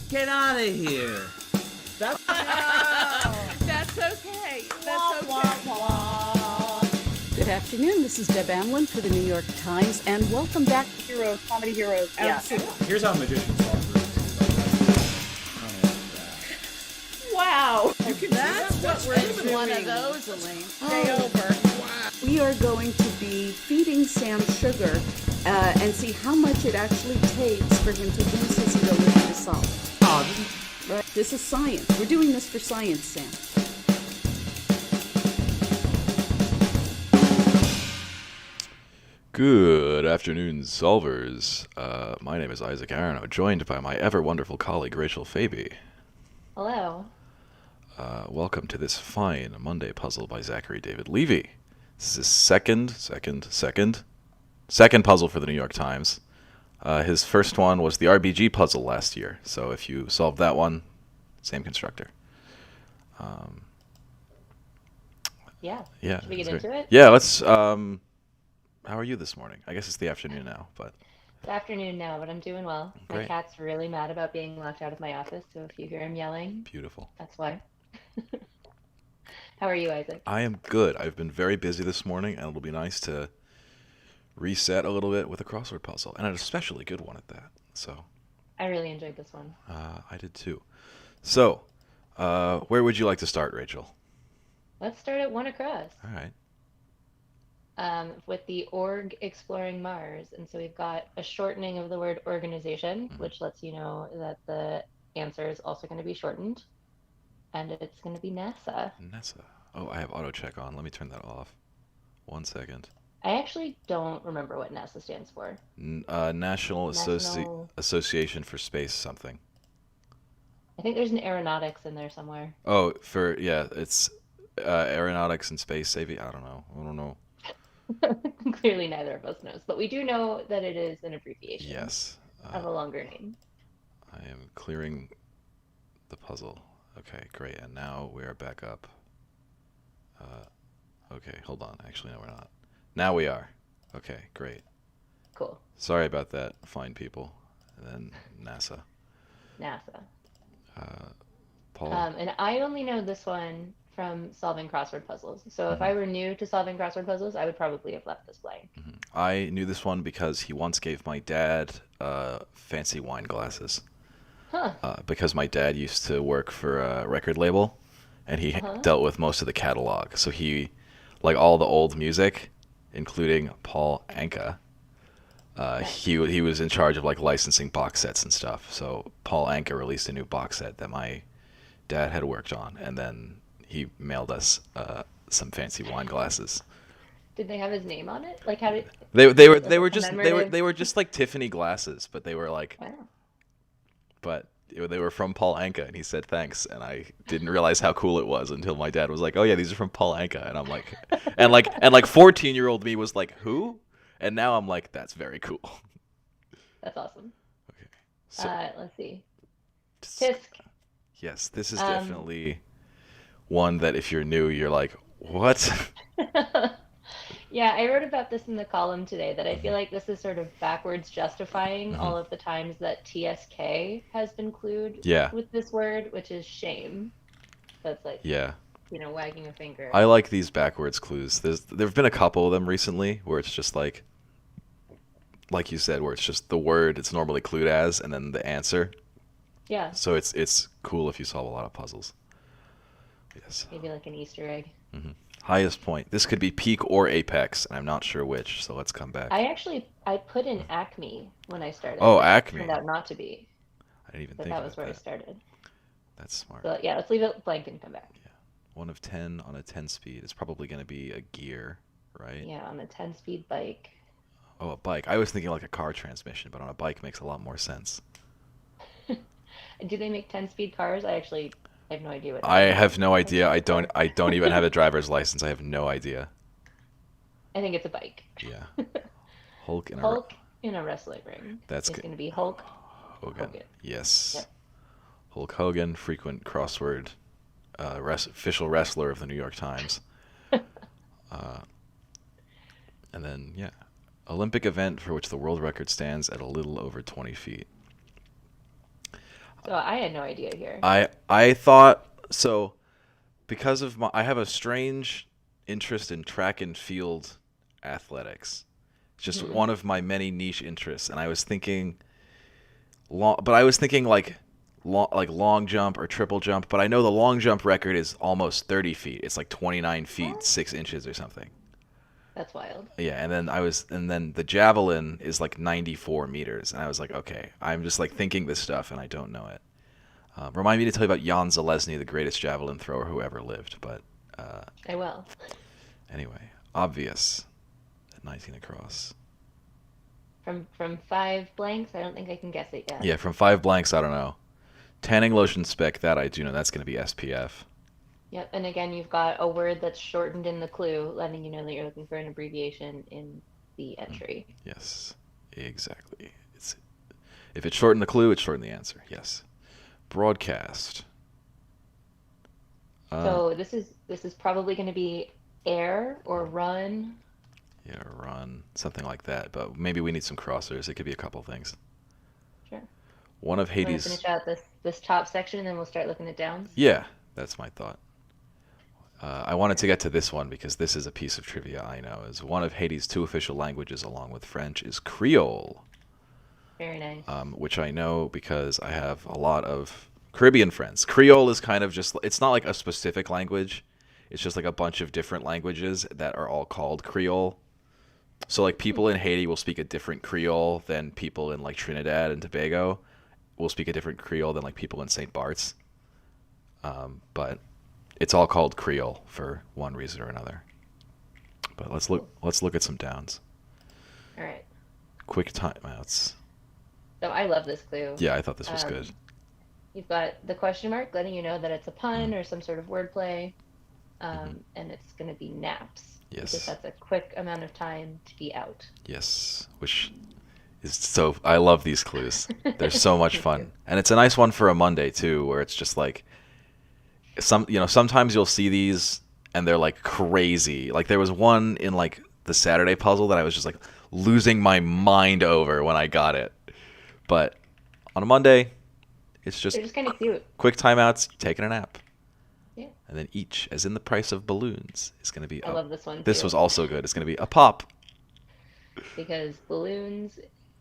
get out of here. That's That's okay. That's okay. Good afternoon. This is Deb Amlen for the New York Times, and welcome back to heroes, comedy heroes. Absolutely. Here's how magicians solve rooms. Wow. That's what we're doing. one of those, Elaine. Stay over. We are going to be feeding Sam sugar and see how much it actually takes for him to lose his ability to solve. Right? This is science. We're doing this for science, Sam. Good afternoon, solvers. My name is Isaac Aronow, joined by my ever-wonderful colleague, Rachel Fabi. Hello. Welcome to this fine Monday puzzle by Zachary David Levy. This is his second puzzle for the New York Times. His first one was the RBG puzzle last year, so if you solved that one, same constructor. Yeah. Yeah. Should we get that's into great. it? Yeah, let's... how are you this morning? I guess it's the afternoon now, but... It's afternoon now, but I'm doing well. My Great. cat's really mad about being locked out of my office, so if you hear him yelling, Beautiful. that's why. How are you, Isaac? I am good. I've been very busy this morning, and it'll be nice to reset a little bit with a crossword puzzle, and an especially good one at that. So, I really enjoyed this one. I did too. So, where would you like to start, Rachel? Let's start at one across. All right. With the org exploring Mars. And so we've got a shortening of the word organization, which lets you know that the answer is also going to be shortened. And it's going to be NASA. NASA. Oh, I have auto check on. Let me turn that off. 1 second. I actually don't remember what NASA stands for. National Association for Space something. I think there's an aeronautics in there somewhere. Oh, it's aeronautics and space saving. I don't know. Clearly neither of us knows, but we do know that it is an abbreviation Yes. of a longer name. I am clearing the puzzle. Okay, great. And now we are back up. Okay, hold on. Actually, no, we're not. Now we are. Okay, great. Cool. Sorry about that, fine people. And then NASA. NASA. Paul. And I only know this one from solving crossword puzzles. So if I were new to solving crossword puzzles, I would probably have left this blank. I knew this one because he once gave my dad fancy wine glasses. Huh. Because my dad used to work for a record label, and he dealt with most of the catalog. So he, like all the old music, including Paul Anka, he was in charge of like licensing box sets and stuff. So Paul Anka released a new box set that my dad had worked on, and then he mailed us some fancy wine glasses. Did they have his name on it? Like how did They were just commemorative? they were just like Tiffany glasses, but they were like, Wow. but they were from Paul Anka, and he said thanks, and I didn't realize how cool it was until my dad was like, oh yeah, these are from Paul Anka, and I'm like, and like 14-year-old me was like, who? And now I'm like, that's very cool. That's awesome. Okay, so Let's see. just- Tisk. yes, this is definitely one that if you're new, you're like, what? Yeah, I wrote about this in the column today that I feel like this is sort of backwards justifying all of the times that TSK has been clued Yeah. with this word, which is shame. That's like, Yeah. wagging a finger. I like these backwards clues. There've been a couple of them recently where it's just like you said, where it's just the word it's normally clued as and then the answer. Yeah, So it's cool if you solve a lot of puzzles. Yes. maybe like an Easter egg. Highest point. This could be peak or apex, and I'm not sure which. So let's come back. I put in Acme when I started. Oh, It Acme. turned out not to be, I didn't even but think that about was where I that. started. That's smart. So yeah, let's leave it blank and come back. 1 of 10 on a 10 speed. It's probably going to be a gear, right? Yeah, on a 10-speed bike. Oh, a bike. I was thinking like a car transmission, but on a bike makes a lot more sense. Do they make 10-speed cars? I have no idea what. I have no idea. I don't even have a driver's license. I have no idea. I think it's a bike. Yeah. Hulk in a Hulk in a wrestling ring. That's It's good. going to be Hulk Hogan. Hogan. Yes. Yep. Hulk Hogan, frequent crossword, official wrestler of the New York Times. And then, yeah, Olympic event for which the world record stands at a little over 20 feet. So I had no idea here. I thought so because of I have a strange interest in track and field athletics. It's just one of my many niche interests, and I was thinking like long jump or triple jump, but I know the long jump record is almost 30 feet. It's like 29 feet 6 inches or something. That's wild. Yeah, and then the javelin is like 94 meters, and I was like, okay, I'm just like thinking this stuff, and I don't know it. Remind me to tell you about Jan Zalesny, the greatest javelin thrower who ever lived. But I will. anyway, obvious at 19 across. From 5 blanks, I don't think I can guess it yet. Yeah, from 5 blanks, I don't know. Tanning lotion spec, that I do know. That's going to be SPF. Yep, and again, you've got a word that's shortened in the clue, letting you know that you're looking for an abbreviation in the entry. Yes, exactly. If it's short in the clue, it's short in the answer. Yes. Broadcast. So this is probably going to be air or run. Yeah, run, something like that. But maybe we need some crossers. It could be a couple things. Sure. One of We're going to Hades. finish out this top section, and then we'll start looking at downs. Yeah, that's my thought. I wanted to get to this one because this is a piece of trivia I know. Is one of Haiti's 2 official languages, along with French, is Creole. Very nice. Which I know because I have a lot of Caribbean friends. Creole is kind of just, it's not like a specific language. It's just like a bunch of different languages that are all called Creole. So like people in Haiti will speak a different Creole than people in like Trinidad and Tobago will speak a different Creole than like people in St. Bart's. But it's all called Creole for one reason or another. But let's look at some downs. All right. Quick timeouts. So I love this clue. Yeah, I thought this was good. You've got the question mark letting you know that it's a pun or some sort of wordplay, and it's going to be naps. Yes. Because that's a quick amount of time to be out. Yes, which is so. I love these clues. They're so much fun, and it's a nice one for a Monday too, where it's just like sometimes you'll see these and they're like crazy. Like there was one in like the Saturday puzzle that I was just like losing my mind over when I got it. But on a Monday, it's just They're just kind of cute. quick timeouts, taking a nap. Yeah. And then each, as in the price of balloons, is going to be. I love this one. This too. was also good. It's going to be a pop. Because balloons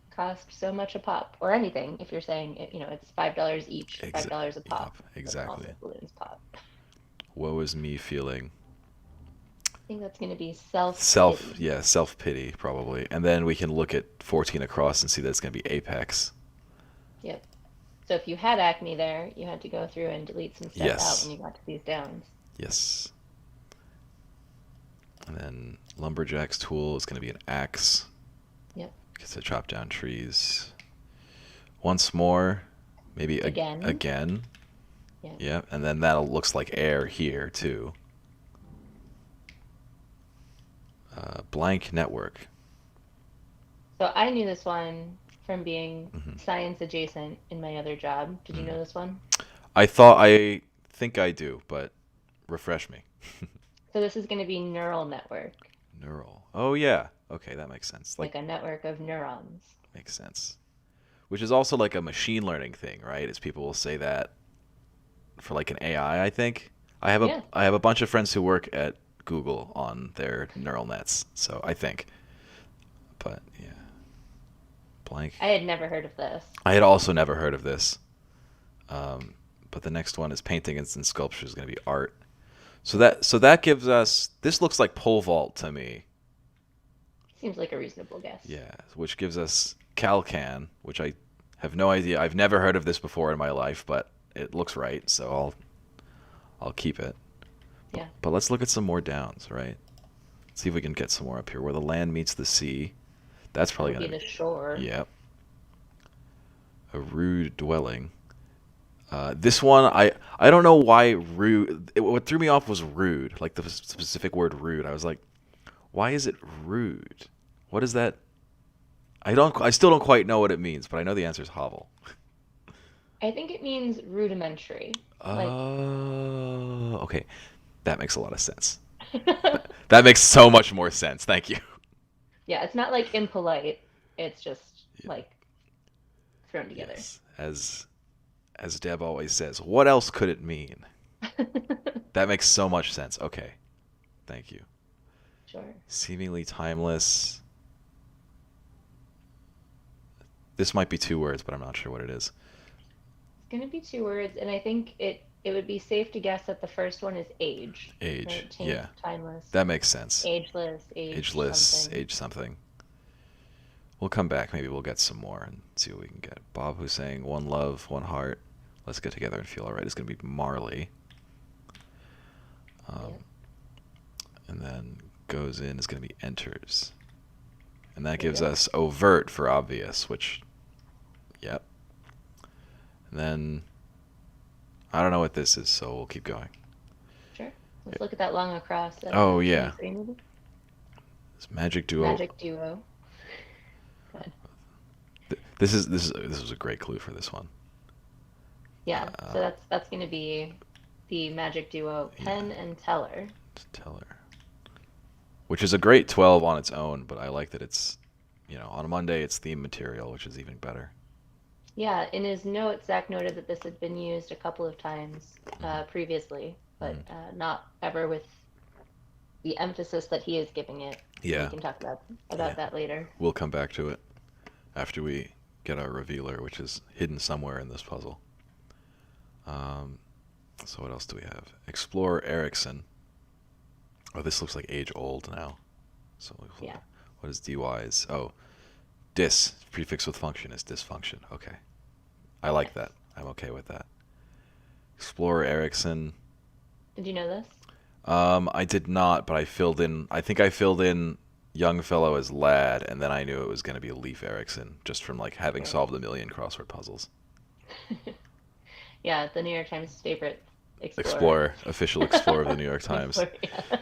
cost so much a pop, or anything. If you're saying it's $5 each, $5 a pop. Exactly. Also balloons pop. Woe is me feeling. I think that's going to be self. Self-pity probably. And then we can look at 14 across and see that it's going to be apex. Yep. So if you had acne there, you had to go through and delete some stuff out when you got to these downs. Yes. And then lumberjack's tool is going to be an axe. Yep. Gets to chop down trees. Once more, maybe again. Yeah. Yeah, and then that looks like air here too. Blank network. So I knew this one from being science adjacent in my other job. Did you know this one? I think I do, but refresh me. So this is going to be neural network. Neural. Oh yeah. Okay, that makes sense. Like a network of neurons. Makes sense. Which is also like a machine learning thing, right? As people will say that for like an AI, I think. I have a bunch of friends who work at Google on their neural nets, so I think. But yeah. Blank. I had never heard of this. I had also never heard of this. But the next one is painting and sculpture is going to be art. So that gives us, this looks like pole vault to me. Seems like a reasonable guess. Yeah, which gives us Calcan, which I have no idea. I've never heard of this before in my life, but it looks right, so I'll keep it. Yeah. But let's look at some more downs, right? See if we can get some more up here where the land meets the sea. That's probably going to be the shore. Yep. A rude dwelling. This one, I don't know why rude. What threw me off was rude, like the specific word rude. I was like, why is it rude? What is that? I still don't quite know what it means, but I know the answer is hovel. I think it means rudimentary. Oh, okay. That makes a lot of sense. That makes so much more sense. Thank you. Yeah, it's not like impolite. It's just like thrown together. Yes. as Deb always says, what else could it mean? That makes so much sense. Okay. Thank you. Sure. Seemingly timeless. This might be 2 words, but I'm not sure what it is. It's going to be 2 words, and I think it would be safe to guess that the first one is age. Age, Right? yeah. Timeless. That makes sense. Ageless. Age something. We'll come back. Maybe we'll get some more and see what we can get. Bob Hussein, one love, one heart. Let's get together and feel all right. It's going to be Marley. And then goes in is going to be enters. And that gives us overt for obvious, which, yep. And then, I don't know what this is, so we'll keep going. Sure. Let's look at that long across. Oh, yeah. 23 maybe? It's Magic Duo. Magic Duo. Good. This was a great clue for this one. Yeah, so that's going to be the Magic Duo Penn and Teller. Teller. Which is a great 12 on its own, but I like that it's, on a Monday it's theme material, which is even better. Yeah, in his notes, Zach noted that this had been used a couple of times previously, but not ever with the emphasis that he is giving it. Yeah. We can talk about that later. We'll come back to it after we get our revealer, which is hidden somewhere in this puzzle. So what else do we have? Explorer Erickson. Oh, this looks like age old now. So yeah. What is DY's? Oh, dis. Prefix with function is dysfunction. Okay. I like that. I'm okay with that. Explorer Erickson. Did you know this? I did not, but I think I filled in young fellow as lad, and then I knew it was going to be Leif Erikson, just from having solved a million crossword puzzles. Yeah, the New York Times favorite Explorer, official explorer of the New York Times. Explorer, yeah.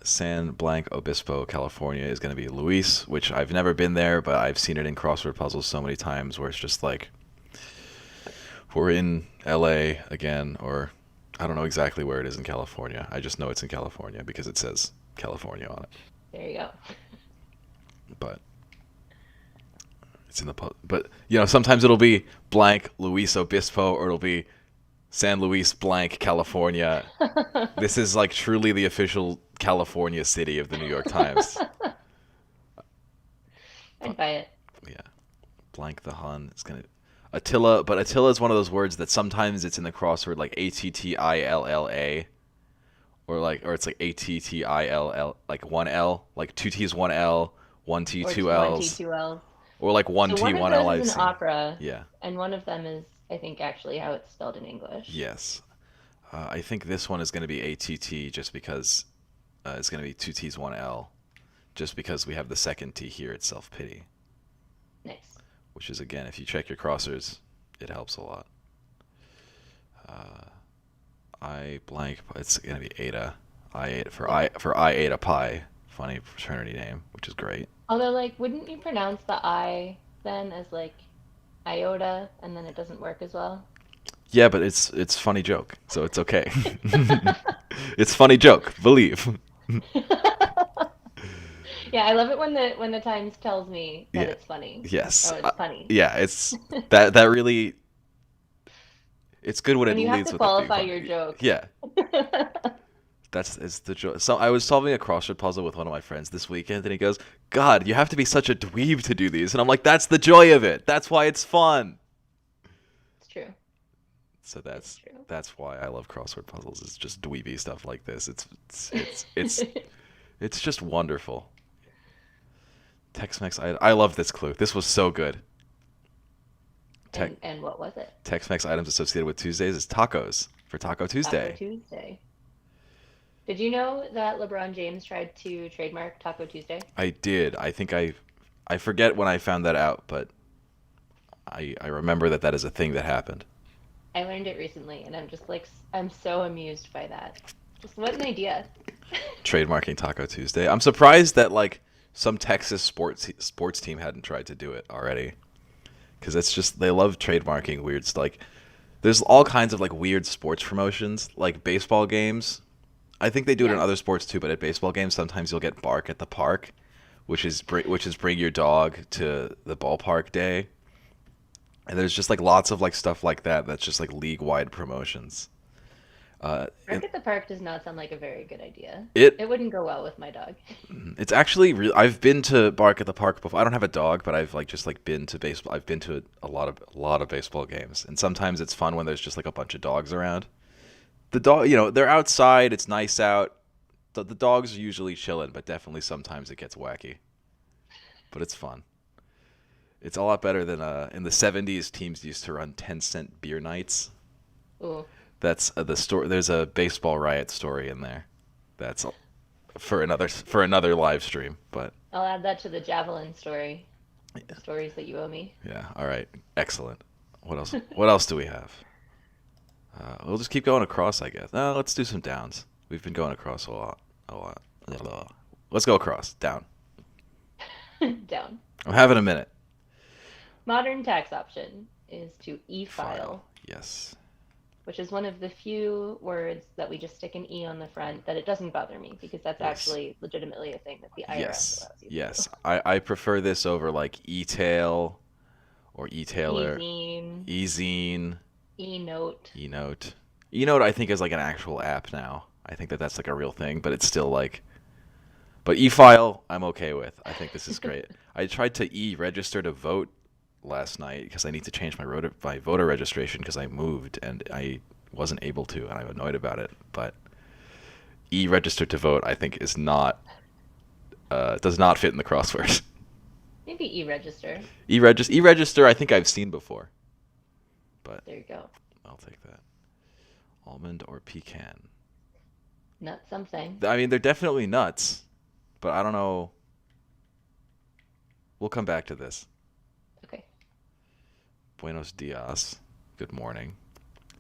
San Blanc Obispo, California is going to be Luis, which I've never been there, but I've seen it in crossword puzzles so many times where it's just like, we're in LA again, or I don't know exactly where it is in California. I just know it's in California because it says California on it. There you go. But it's in the but sometimes it'll be blank Luis Obispo, or it'll be San Luis blank California. This is truly the official California city of the New York Times. I'd buy it. Yeah. Blank the Hun. It's gonna Attila, but Attila is one of those words that sometimes it's in the crossword like ATTILLA, or it's like ATTILL, like one L, like 2 T's 1 L, 1 T 2 L's, 1 T 2 L's, or like 1 T 1 L. One of those is an opera. Yeah. And one of them is, I think, actually how it's spelled in English. Yes. I think this one is going to be ATT just because it's going to be 2 T's 1 L, just because we have the second T here. It's self-pity. Nice. Which is, again, if you check your crossers, it helps a lot. I blank. It's going to be Ada. I Ada Pi. Funny fraternity name, which is great. Although, wouldn't you pronounce the I then as iota, and then it doesn't work as well? Yeah, but it's funny joke, so it's okay. It's funny joke. Believe. Yeah, I love it when the Times tells me that it's funny. Yes. Oh, it's funny. Yeah, it's that really. It's good when it you leads have to with qualify your joke. Yeah. It's the joke. So I was solving a crossword puzzle with one of my friends this weekend, and he goes, "God, you have to be such a dweeb to do these." And I'm like, "That's the joy of it. That's why it's fun." It's true. So that's why I love crossword puzzles. It's just dweeby stuff like this. It's just wonderful. Tex-Mex. I love this clue. This was so good. And what was it? Tex-Mex items associated with Tuesdays is tacos for Taco Tuesday. Taco Tuesday. Did you know that LeBron James tried to trademark Taco Tuesday? I did. I think I forget when I found that out, but I remember that is a thing that happened. I learned it recently, and I'm just I'm so amused by that. Just what an idea. Trademarking Taco Tuesday. I'm surprised that some Texas sports team hadn't tried to do it already, because it's just they love trademarking weird stuff. There's all kinds of weird sports promotions, like baseball games. I think they do it in other sports too, but at baseball games sometimes you'll get bark at the park, which is bring your dog to the ballpark day. And there's just like lots of like stuff like that that's just like league-wide promotions. Bark at the Park does not sound like a very good idea. It It wouldn't go well with my dog. It's actually I've been to Bark at the Park before. I don't have a dog, but I've like just like been to baseball. I've been to a lot of baseball games, and sometimes it's fun when there's just like a bunch of dogs around. The dog, they're outside. It's nice out. The dogs are usually chilling, but definitely sometimes it gets wacky. But it's fun. It's a lot better than in the 70s. Teams used to run 10-cent beer nights. Ooh. That's the story. There's a baseball riot story in there. That's for another live stream. But I'll add that to the javelin story. The stories that you owe me. yeah, all right, excellent. What else? What else do we have? We'll just keep going across, I guess. No, let's do some downs. We've been going across a lot. Let's go across. Down. Down. I'm having a minute. Modern tax option is to e-file, Yes. which is one of the few words that we just stick an E on the front that it doesn't bother me because that's Yes. actually legitimately a thing that the IRS Yes. allows you to Yes. do. I prefer this over like e-tail or e-tailer, E-zine, e-zine, e-note. e-note. E-note I think is like an actual app now. I think that's like a real thing, but it's still like. But e-file I'm okay with. I think this is great. I tried to e-register to vote last night because I need to change my voter registration because I moved and I wasn't able to, and I'm annoyed about it. But e-register to vote I think is not does not fit in the crossword. Maybe e-register. E-register I think I've seen before, but There you go. I'll take that. Almond or pecan? Not something. I mean, they're definitely nuts, but I don't know. We'll come back to this. Okay. Buenos dias. Good morning.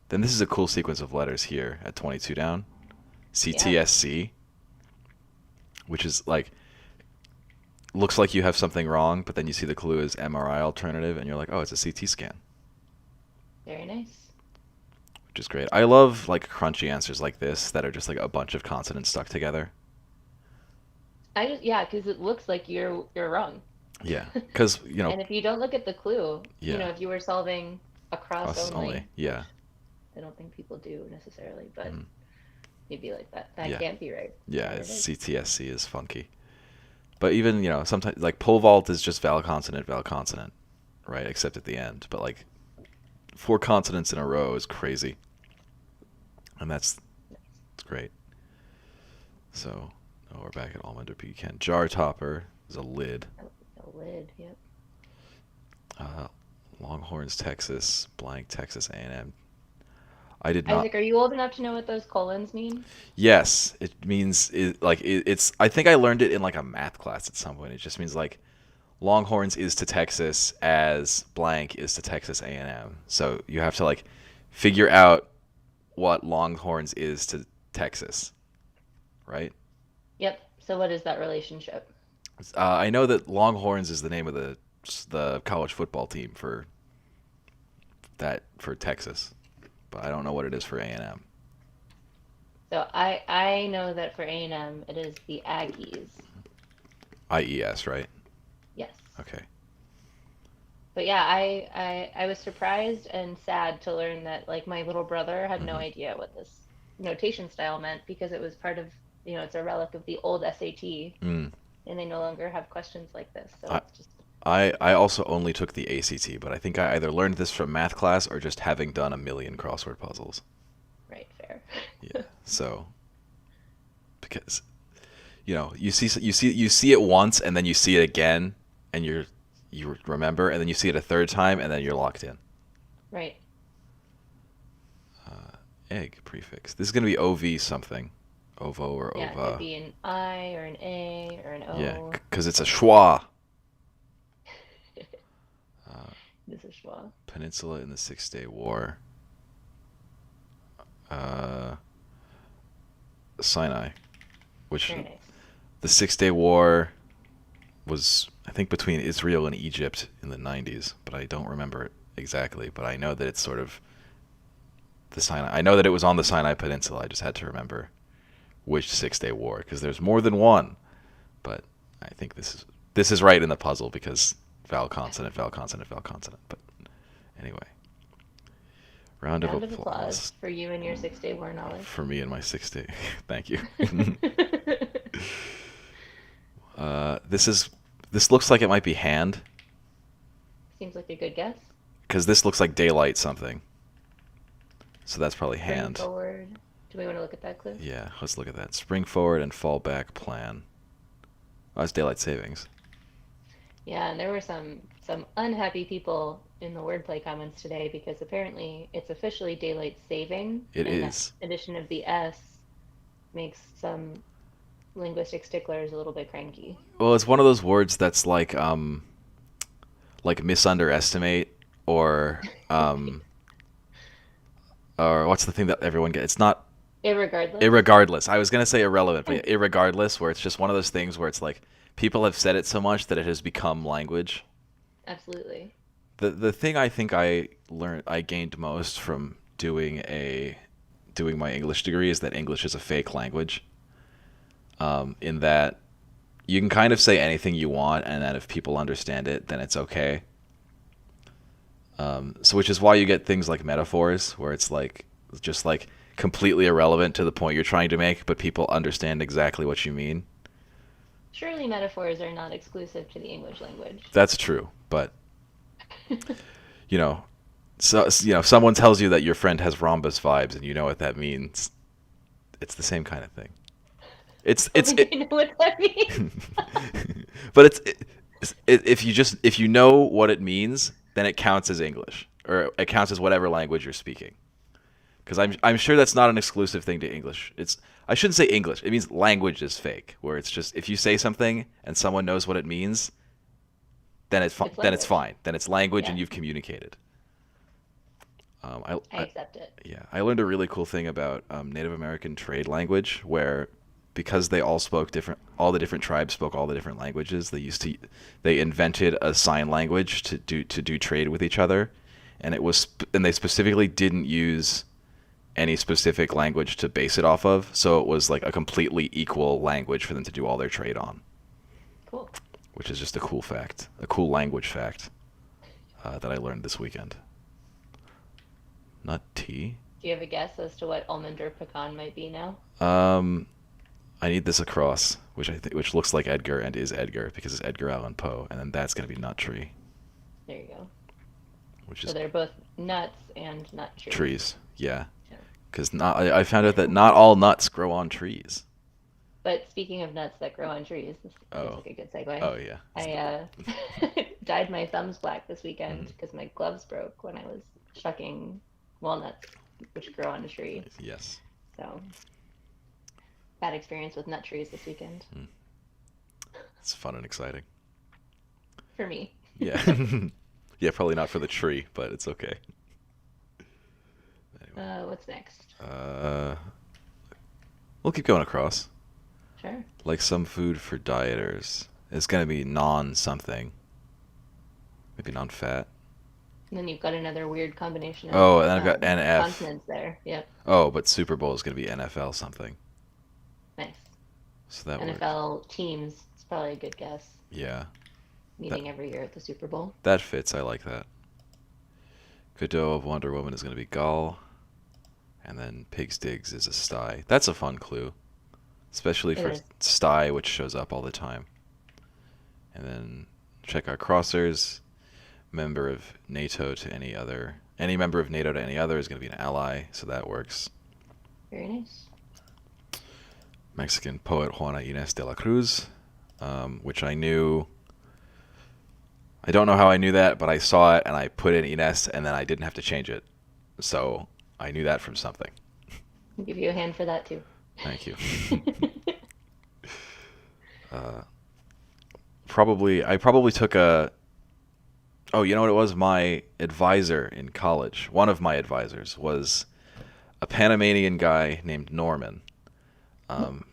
Then this is a cool sequence of letters here at 22 down. CTSC, which is like, looks like you have something wrong, but then you see the clue is MRI alternative, and you're like, oh, it's a CT scan, Very nice. which is great. I love like crunchy answers like this that are just like a bunch of consonants stuck together. Yeah, because it looks like you're wrong. Yeah, because And if you don't look at the clue, Yeah. if you were solving across us only. Yeah. I don't think people do necessarily, but Mhm. maybe like that. That Yeah. can't be right. Yeah, There it it's is. CTSC is funky. But even, sometimes like pole vault is just vowel consonant, right? Except at the end. But like 4 consonants in a row is crazy. And it's great. So, we're back at almond or pecan. Jar topper is a lid. A lid, yep. Longhorns, Texas, blank, Texas A&M. I did not. Isaac, are you old enough to know what those colons mean? Yes, it means it's. I think I learned it in like a math class at some point. It just means like Longhorns is to Texas as blank is to Texas A&M. So you have to like figure out what Longhorns is to Texas, right? Yep. So what is that relationship? I know that Longhorns is the name of the college football team for Texas, but I don't know what it is for A&M. So I know that for A&M it is the Aggies. IES, right? Yes. Okay. But yeah, I was surprised and sad to learn that like my little brother had no idea what this notation style meant because it was part of it's a relic of the old SAT, and they no longer have questions like this. So it's just. I also only took the ACT, but I think I either learned this from math class or just having done a million crossword puzzles. Right. Fair. Yeah. So because you see it once and then you see it again and you remember, and then you see it a third time and then you're locked in. Right. Egg prefix. This is going to be OV something. OVO or Yeah, it OVA. could be an I or an A or an O. Yeah, because it's a schwa. This is schwa. Peninsula in the 6-Day War. Sinai, which Very nice. the 6-Day War was, I think, between Israel and Egypt in the 90s, but I don't remember it exactly. But I know that it's sort of the Sinai. I know that it was on the Sinai Peninsula. I just had to remember which 6-Day War, because there's more than one. But I think this is right in the puzzle because vowel consonant, vowel consonant, vowel consonant. But Anyway, round of applause for you and your 6-day war knowledge. for me and my 6-day. Thank you. This looks like it might be hand, Seems like a good guess. because this looks like daylight something. So that's probably Spring hand. forward. Do we want to look at that clue? Yeah, let's look at that. Spring forward and fall back plan. Oh, it's daylight savings. Yeah, and there were some unhappy people in the wordplay comments today because apparently it's officially daylight saving. It and is. The addition of the S makes some linguistic sticklers a little bit cranky. Well, it's one of those words that's like misunderestimate or or what's the thing that everyone gets? It's not Irregardless. irregardless. I was gonna say irrelevant, but irregardless, where it's just one of those things where it's like people have said it so much that it has become language. Absolutely. The thing I think I gained most from doing my English degree is that English is a fake language. In that you can kind of say anything you want, and that if people understand it, then it's okay. So which is why you get things like metaphors, where it's like just like completely irrelevant to the point you're trying to make, but people understand exactly what you mean. Surely metaphors are not exclusive to the English language. That's true, but so if someone tells you that your friend has rhombus vibes and you know what that means, it's the same kind of thing. You know what that means? But if you know what it means, then it counts as English, or it counts as whatever language you're speaking. Because I'm sure that's not an exclusive thing to English. I shouldn't say English. It means language is fake, where it's just if you say something and someone knows what it means, then it's fine. Then it's language, Yeah. and you've communicated. I accept it. Yeah, I learned a really cool thing about Native American trade language, where because they all the different tribes spoke all the different languages. They invented a sign language to do trade with each other, and they specifically didn't use any specific language to base it off of. So it was like a completely equal language for them to do all their trade on. Cool. Which is just a cool fact, a cool language fact that I learned this weekend. Not tea. Do you have a guess as to what almond or pecan might be now? I need this across, which looks like Edgar and is Edgar because it's Edgar Allan Poe, and then that's gonna be nut tree. There you go. Which So is they're both nuts and nut trees. trees. Yeah. Yeah. Because I found out that not all nuts grow on trees. But speaking of nuts that grow on trees, this Oh. is like a good segue. Oh yeah. I dyed my thumbs black this weekend Mm-hmm. because my gloves broke when I was shucking walnuts, which grow on a tree. Yes. So, bad experience with nut trees this weekend It's fun and exciting. for me. Yeah. Yeah, probably not for the tree, but it's okay. What's next? We'll keep going across. Sure. Like some food for dieters. It's gonna be non-something. Maybe non-fat. And then you've got another weird combination of Oh, and then I've got NF. consonants there. Yep. Oh, but Super Bowl is gonna be NFL something. Nice. So that works. NFL teams. It's probably a good guess. Yeah. Meeting every year at the Super Bowl. That fits. I like that. Godot of Wonder Woman is going to be Gull. And then Pig's Digs is a sty. That's a fun clue. Especially It for is. sty, which shows up all the time. And then check our crossers. Member of NATO to any other. Any member of NATO to any other is going to be an ally, so that works. Very nice. Mexican poet Juana Inés de la Cruz, which I knew. I don't know how I knew that, but I saw it and I put in Inés and then I didn't have to change it. So I knew that from something. I'll give you a hand for that too. Thank you. I probably took oh, you know what it was? My advisor in college, one of my advisors, was a Panamanian guy named Norman.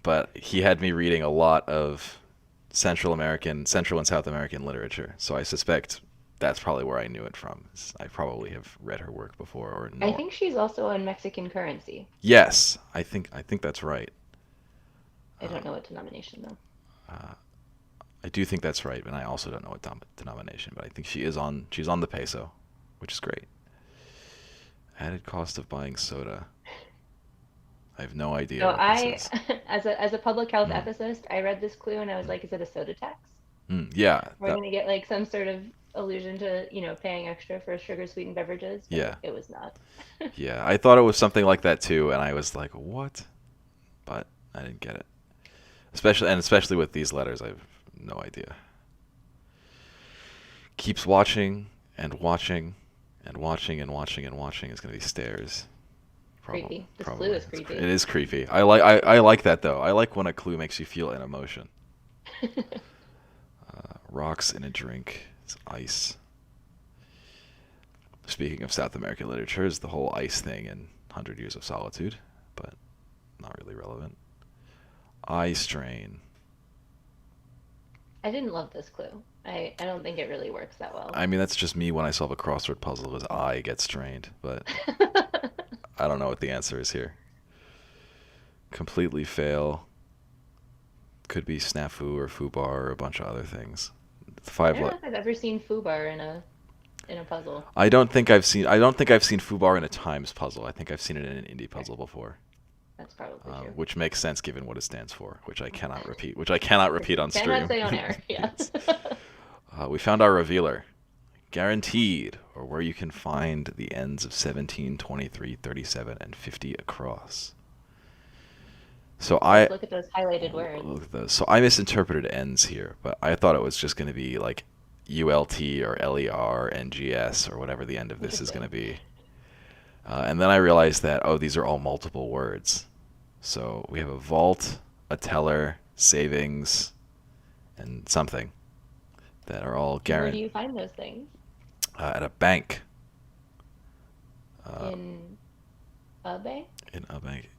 But he had me reading a lot of Central and South American literature, so I suspect that's probably where I knew it from. I probably have read her work before, or I think she's also in Mexican currency. Yes, I think that's right. I don't know what denomination though. I do think that's right, and I also don't know what denomination, but I think she's on the peso, which is great. Added cost of buying soda. I have no idea So what this is. as a public health ethicist, I read this clue and I was like, is it a soda tax? Yeah. We're going to get like some sort of allusion to, paying extra for sugar sweetened beverages. But Yeah. it was not. Yeah, I thought it was something like that too, and I was like, what? But I didn't get it. Especially with these letters, I have no idea. Keeps watching and watching and watching and watching and watching is going to be stairs. Creepy. This Probably. clue is creepy. It is creepy. I like that though. I like when a clue makes you feel an emotion. Rocks in a drink. It's ice. Speaking of South American literature, is the whole ice thing in 100 Years of Solitude, but not really relevant. Eye strain. I didn't love this clue. I don't think it really works that well. I mean, that's just me when I solve a crossword puzzle, his eye gets strained, but I don't know what the answer is here. Completely fail. Could be snafu or foobar or a bunch of other things. I don't know if I've ever seen foobar in a puzzle. I don't think I've seen foobar in a times puzzle. I think I've seen it in an indie puzzle before. That's probably true. Which makes sense given what it stands for, which I cannot repeat on stream. Cannot say on air. Yeah. We found our revealer. Guaranteed, or where you can find the ends of 17, 23, 37, and 50 across. So Look at those highlighted words. Look at those. So I misinterpreted ends here, but I thought it was just going to be like ULT or LER, NGS, or whatever the end of this is going to be. And then I realized that, these are all multiple words. So we have a vault, a teller, savings, and something that are all guaranteed. Where do you find those things? At a bank. In a bank? In a bank.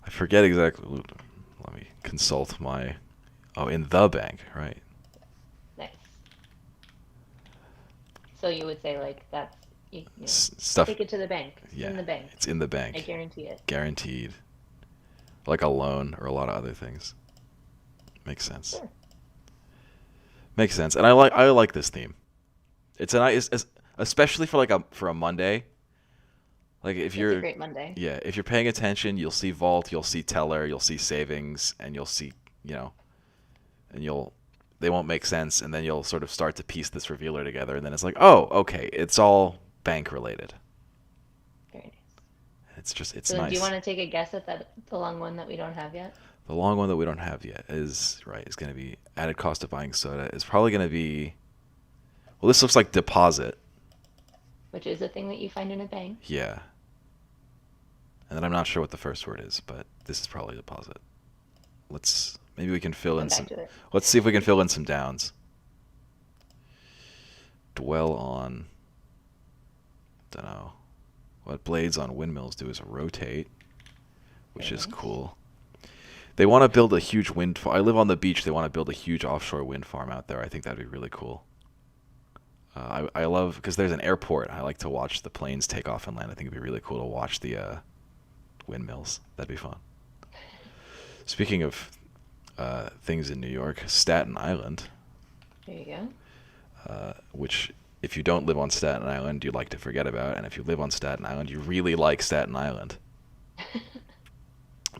I forget exactly. Let me consult my... in the bank, right. Nice. So you would say, like, that's... Stuff. Take it to the bank. It's Yeah, in the bank. it's in the bank. I guarantee it. Guaranteed. Like a loan or a lot of other things. Makes sense. Sure. Makes sense. And I like this theme. It's a nice, especially for a Monday. Like if It's you're a great Monday. Yeah, if you're paying attention, you'll see vault, you'll see teller, you'll see savings, and you'll see, and they won't make sense, and then you'll sort of start to piece this revealer together, and then it's like, oh, okay, it's all bank related. Very nice. It's So nice. do you want to take a guess at the long one that we don't have yet? The long one that we don't have yet is going to be added cost of buying soda. Is probably going to be, well, this looks like deposit. Which is a thing that you find in a bank. Yeah. And then I'm not sure what the first word is, but this is probably deposit. Maybe we can fill in Come some. back to it. Let's see if we can fill in some downs. Dwell on. Don't know. What blades on windmills do is rotate, which is cool. They want to build a huge wind farm. I live on the beach. They want to build a huge offshore wind farm out there. I think that'd be really cool. I love, because there's an airport. I like to watch the planes take off and land. I think it'd be really cool to watch the windmills. That'd be fun. Speaking of things in New York, Staten Island. There you go. Which, if you don't live on Staten Island, you like to forget about. And if you live on Staten Island, you really like Staten Island.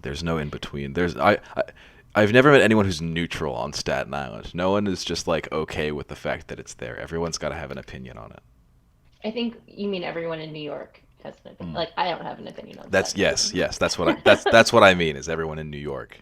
There's no in between. I've never met anyone who's neutral on Staten Island. No one is just like okay with the fact that it's there. Everyone's got to have an opinion on it. I think you mean everyone in New York has an opinion. Like, I don't have an opinion on That's Staten yes. That's what I mean. Is everyone in New York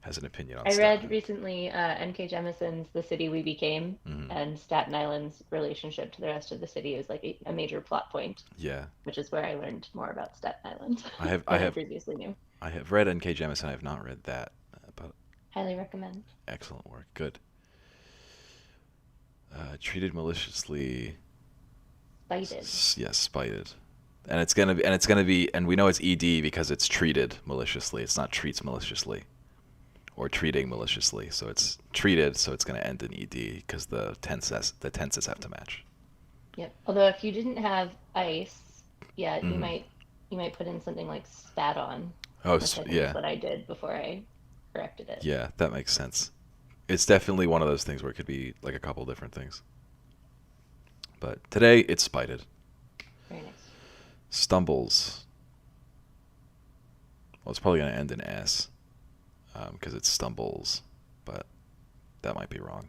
has an opinion on I Staten read Island. recently N.K. Jemison's The City We Became, and Staten Island's relationship to the rest of the city is like a major plot point. Yeah. Which is where I learned more about Staten Island. I than previously knew. I have read N.K. Jemisin. I have not read that. But Highly recommend. excellent work. Good. Treated maliciously. Spited. Yes, spited. And it's gonna be, and we know it's ed because it's treated maliciously. It's not treats maliciously, or treating maliciously. So it's treated. So it's gonna end in ed because the tenses have to match. Yep. Although if you didn't have ice yet, you might put in something like spat on. Oh, which I think is what I did before I corrected it. Yeah, that makes sense. It's definitely one of those things where it could be like a couple different things. But today it's spited. Very nice. Stumbles. Well, it's probably going to end in S because it stumbles, but that might be wrong.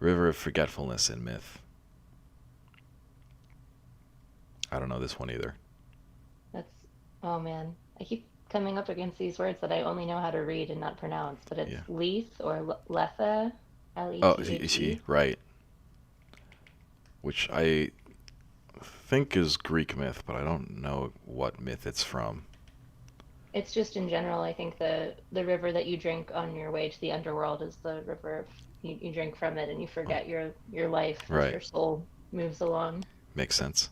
River of Forgetfulness in Myth. I don't know this one either. Oh man. I keep coming up against these words that I only know how to read and not pronounce, but it's Leith or Letha, Lethe. Right. Which I think is Greek myth, but I don't know what myth it's from. It's just in general, I think the river that you drink on your way to the underworld is the river you drink from it and you forget your life as your soul moves along. Makes sense.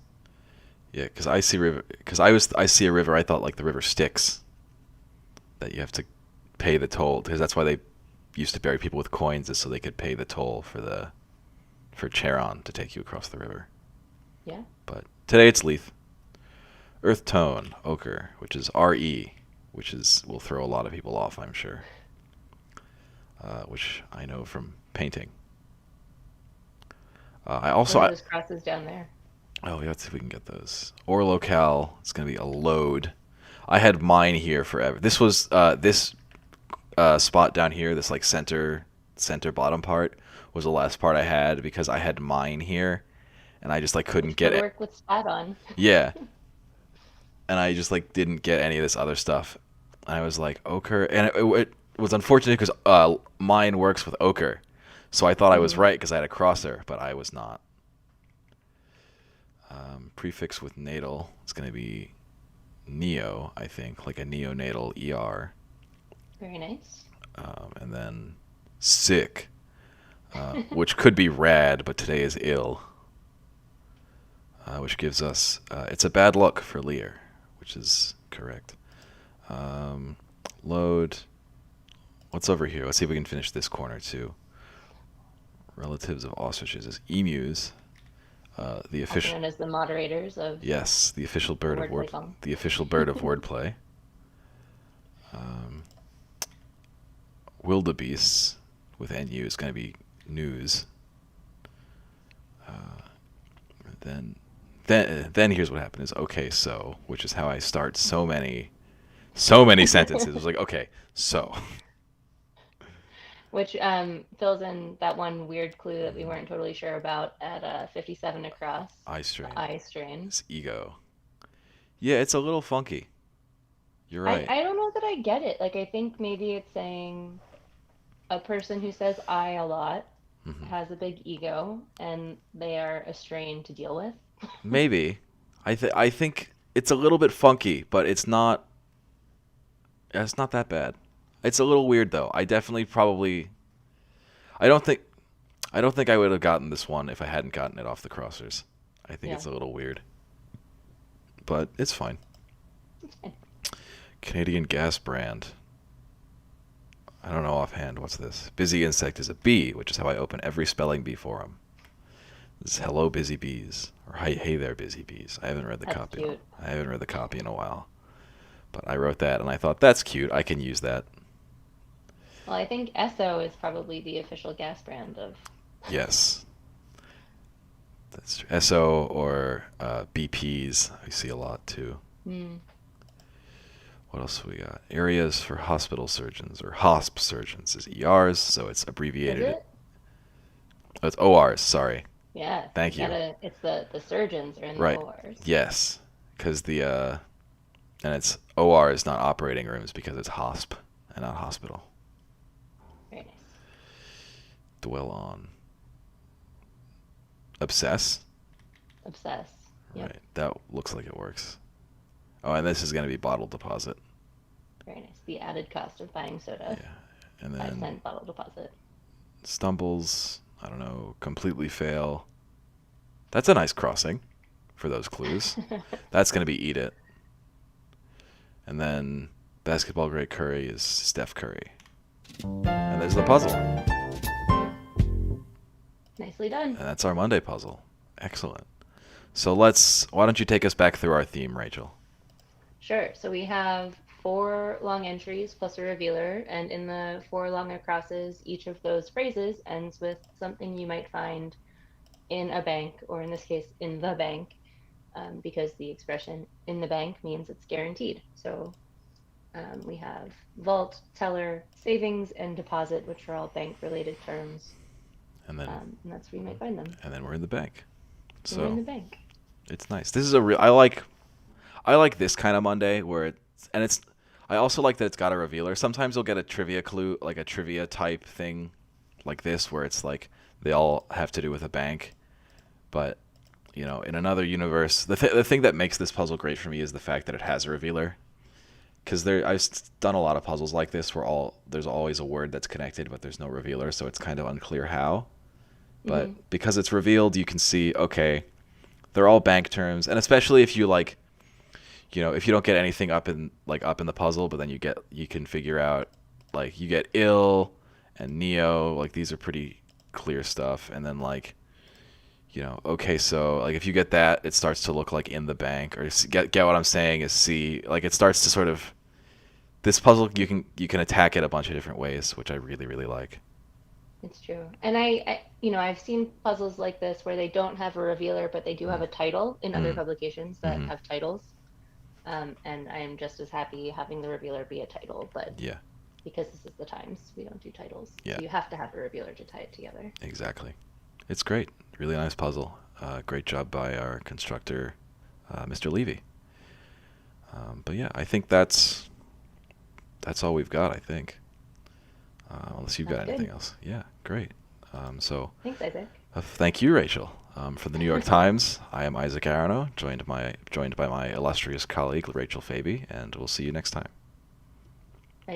Yeah, because I see a river. I thought like the river Styx, that you have to pay the toll, because that's why they used to bury people with coins, is so they could pay the toll for Charon to take you across the river. Yeah. But today it's Leith. Earth Tone, Ochre, which is RE, which will throw a lot of people off, I'm sure. Which I know from painting. I also What are those crosses down there? Oh, let's see if we can get those. Or locale. It's going to be a load. I had mine here forever. This was this spot down here, this like center bottom part, was the last part I had because I had mine here, and I just like couldn't get it. Work with spat on. Yeah. And I just like didn't get any of this other stuff. I was like ochre, and it was unfortunate because mine works with ochre, so I thought I was right because I had a crosser, but I was not. Prefix with natal, it's going to be neo, I think, like a neonatal ER. Very nice. And then sick, which could be rad, but today is ill, which gives us, it's a bad luck for Lear, which is correct. Load. What's over here? Let's see if we can finish this corner too. Relatives of ostriches is emus. The official, known as the moderators of the official bird of the official bird of wordplay. Wildebeests with NU is going to be news. Then here's what happened is okay, so, which is how I start so many sentences. It was like, okay, so. Which fills in that one weird clue that we weren't totally sure about at 57 across. Eye strain. Eye strain. It's ego. Yeah, it's a little funky. You're right. I don't know that I get it. Like, I think maybe it's saying a person who says I a lot has a big ego, and they are a strain to deal with. Maybe. I think it's a little bit funky, but it's not that bad. It's a little weird though. I definitely I don't think I would have gotten this one if I hadn't gotten it off the crossers. I think it's a little weird. But it's fine. It's fine. Canadian gas brand. I don't know offhand. What's this? Busy insect is a bee, which is how I open every spelling bee forum. This is hello busy bees, or hey there busy bees. I haven't read the copy. Cute. I haven't read the copy in a while. But I wrote that and I thought that's cute. I can use that. Well, I think Esso is probably the official gas brand of. Yes. That's true. SO or BPs, I see a lot too. What else have we got? Areas for hospital surgeons, or HOSP surgeons, is ERs, so it's abbreviated. Is it? Oh, it's ORs, sorry. Yeah. Thank you. It's the surgeons are in Right. the ORs. Yes, because and it's ORs, not operating rooms, because it's HOSP and not hospital. Very nice. Dwell on. Obsess? Obsess. Yep. Right, that looks like it works. Oh, and this is going to be bottle deposit. Very nice. The added cost of buying soda. Yeah, and 5 then cent bottle deposit. stumbles, I don't know, completely fail. That's a nice crossing for those clues. That's going to be eat it. And then basketball great Curry is Steph Curry. And there's the puzzle. Nicely done. And that's our Monday puzzle. Excellent. So why don't you take us back through our theme, Rachel? Sure. So we have 4 long entries plus a revealer, and in the 4 long acrosses, each of those phrases ends with something you might find in a bank, or in this case, in the bank, because the expression in the bank means it's guaranteed. So we have vault, teller, savings, and deposit, which are all bank-related terms. And then And that's where you might find them. and then we're in the bank. When we're in So the bank. it's nice. This is a real. I like this kind of Monday where it's. I also like that it's got a revealer. Sometimes you'll get a trivia clue, like a trivia type thing, like this, where it's like they all have to do with a bank. But in another universe, the thing that makes this puzzle great for me is the fact that it has a revealer. Because I've done a lot of puzzles like this where there's always a word that's connected, but there's no revealer, so it's kind of unclear how. But because it's revealed, you can see, okay, they're all bank terms, and especially if you if you don't get anything up in the puzzle, but then you can figure out, like, you get ill and neo, like, these are pretty clear stuff, and then okay, so like if you get that, it starts to look like in the bank, or get what I'm saying is see, like, it starts to sort of, this puzzle you can attack it a bunch of different ways, which I really, really like. It's true. And I've seen puzzles like this where they don't have a revealer, but they do have a title in other publications that have titles. And I am just as happy having the revealer be a title, but Yeah. because this is the Times, we don't do titles. Yeah. So you have to have a revealer to tie it together. Exactly. It's great. Really nice puzzle. Great job by our constructor, Mr. Levy. But yeah, I think that's all we've got, I think. Unless you've got That's anything good. else. Yeah, great. So Thanks, Isaac. thank you, Rachel. For the New York Times, I am Isaac Aronow, joined by my illustrious colleague, Rachel Fabi, and we'll see you next time.